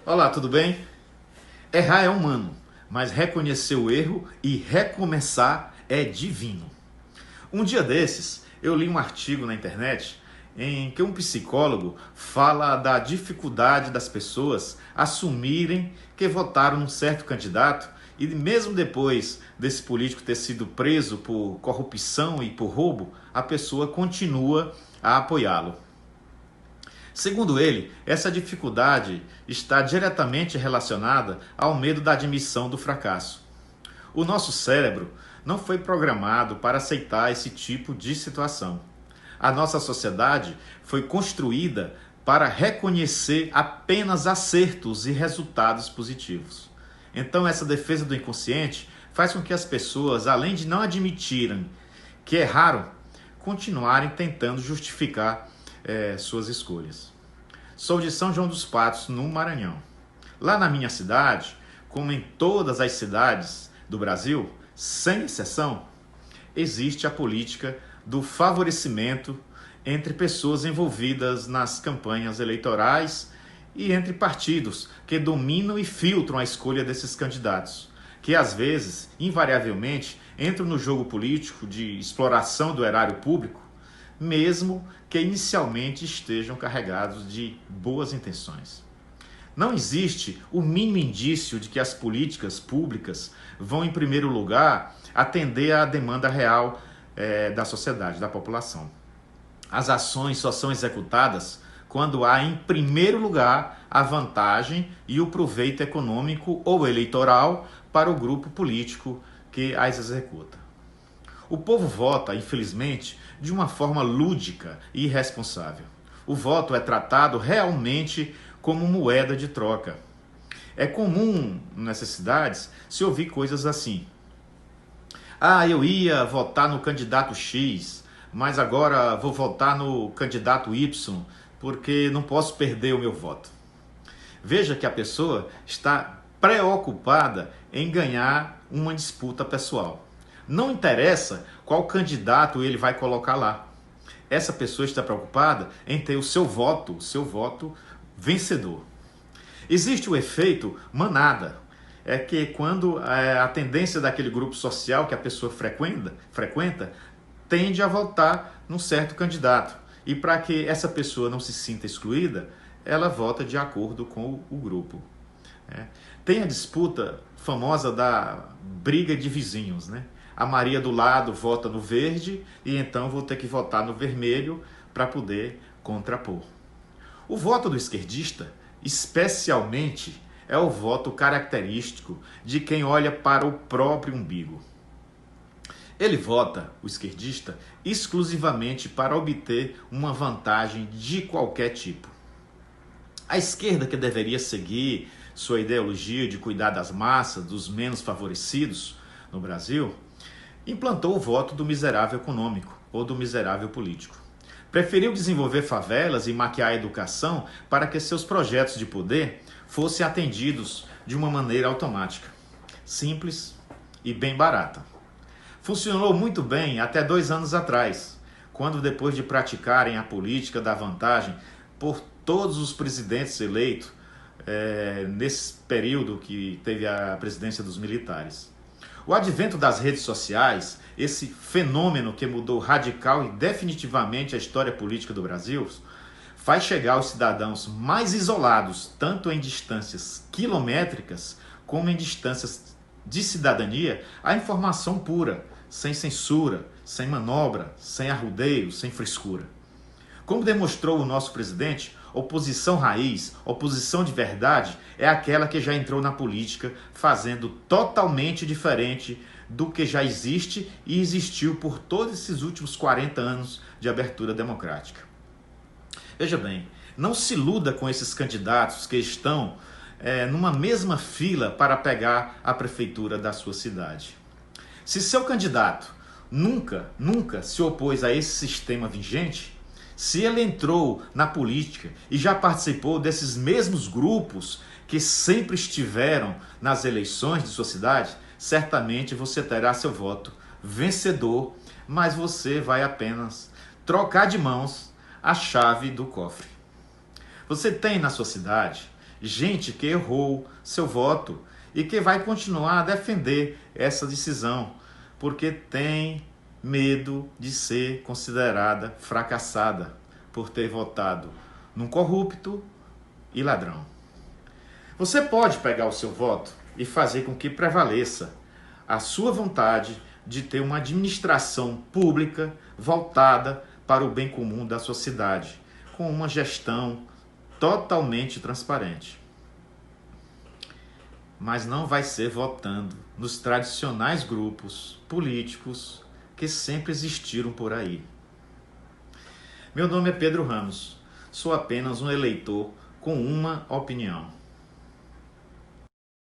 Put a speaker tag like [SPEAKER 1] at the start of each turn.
[SPEAKER 1] Olá, tudo bem? Errar é humano, mas reconhecer o erro e recomeçar é divino. Um dia desses, eu li um artigo na internet em que um psicólogo fala da dificuldade das pessoas assumirem que votaram num certo candidato e mesmo depois desse político ter sido preso por corrupção e por roubo, a pessoa continua a apoiá-lo. Segundo ele, essa dificuldade está diretamente relacionada ao medo da admissão do fracasso. O nosso cérebro não foi programado para aceitar esse tipo de situação. A nossa sociedade foi construída para reconhecer apenas acertos e resultados positivos. Então, essa defesa do inconsciente faz com que as pessoas, além de não admitirem que erraram, continuarem tentando justificar suas escolhas. Sou de São João dos Patos, no Maranhão. Lá na minha cidade, como em todas as cidades do Brasil, sem exceção, existe a política do favorecimento entre pessoas envolvidas nas campanhas eleitorais e entre partidos que dominam e filtram a escolha desses candidatos, que às vezes, invariavelmente, entram no jogo político de exploração do erário público, mesmo que inicialmente estejam carregados de boas intenções. Não existe o mínimo indício de que as políticas públicas vão, em primeiro lugar, atender à demanda real da sociedade, da população. As ações só são executadas quando há, em primeiro lugar, a vantagem e o proveito econômico ou eleitoral para o grupo político que as executa. O povo vota, infelizmente, de uma forma lúdica e irresponsável. O voto é tratado realmente como moeda de troca. É comum nessas cidades se ouvir coisas assim: ah, eu ia votar no candidato X, mas agora vou votar no candidato Y, porque não posso perder o meu voto. Veja que a pessoa está preocupada em ganhar uma disputa pessoal. Não interessa qual candidato ele vai colocar lá. Essa pessoa está preocupada em ter o seu voto vencedor. Existe o efeito manada, é que quando a tendência daquele grupo social que a pessoa frequenta tende a votar num certo candidato. E para que essa pessoa não se sinta excluída, ela vota de acordo com o grupo. Tem a disputa famosa da briga de vizinhos, né? A Maria do lado vota no verde e então vou ter que votar no vermelho para poder contrapor. O voto do esquerdista, especialmente, é o voto característico de quem olha para o próprio umbigo. Ele vota, o esquerdista, exclusivamente para obter uma vantagem de qualquer tipo. A esquerda, que deveria seguir sua ideologia de cuidar das massas, dos menos favorecidos no Brasil, implantou o voto do miserável econômico ou do miserável político. Preferiu desenvolver favelas e maquiar a educação para que seus projetos de poder fossem atendidos de uma maneira automática, simples e bem barata. Funcionou muito bem até 2 anos atrás, quando, depois de praticarem a política da vantagem por todos os presidentes eleitos nesse período que teve a presidência dos militares. O advento das redes sociais, esse fenômeno que mudou radical e definitivamente a história política do Brasil, faz chegar aos cidadãos mais isolados, tanto em distâncias quilométricas como em distâncias de cidadania, a informação pura, sem censura, sem manobra, sem arrudeio, sem frescura. Como demonstrou o nosso presidente, oposição raiz, oposição de verdade, é aquela que já entrou na política fazendo totalmente diferente do que já existe e existiu por todos esses últimos 40 anos de abertura democrática. Veja bem, não se iluda com esses candidatos que estão numa mesma fila para pegar a prefeitura da sua cidade. Se seu candidato nunca se opôs a esse sistema vigente, se ele entrou na política e já participou desses mesmos grupos que sempre estiveram nas eleições de sua cidade, certamente você terá seu voto vencedor, mas você vai apenas trocar de mãos a chave do cofre. Você tem na sua cidade gente que errou seu voto e que vai continuar a defender essa decisão, porque tem medo de ser considerada fracassada por ter votado num corrupto e ladrão. Você pode pegar o seu voto e fazer com que prevaleça a sua vontade de ter uma administração pública voltada para o bem comum da sua cidade, com uma gestão totalmente transparente. Mas não vai ser votando nos tradicionais grupos políticos que sempre existiram por aí. Meu nome é Pedro Ramos, sou apenas um eleitor com uma opinião.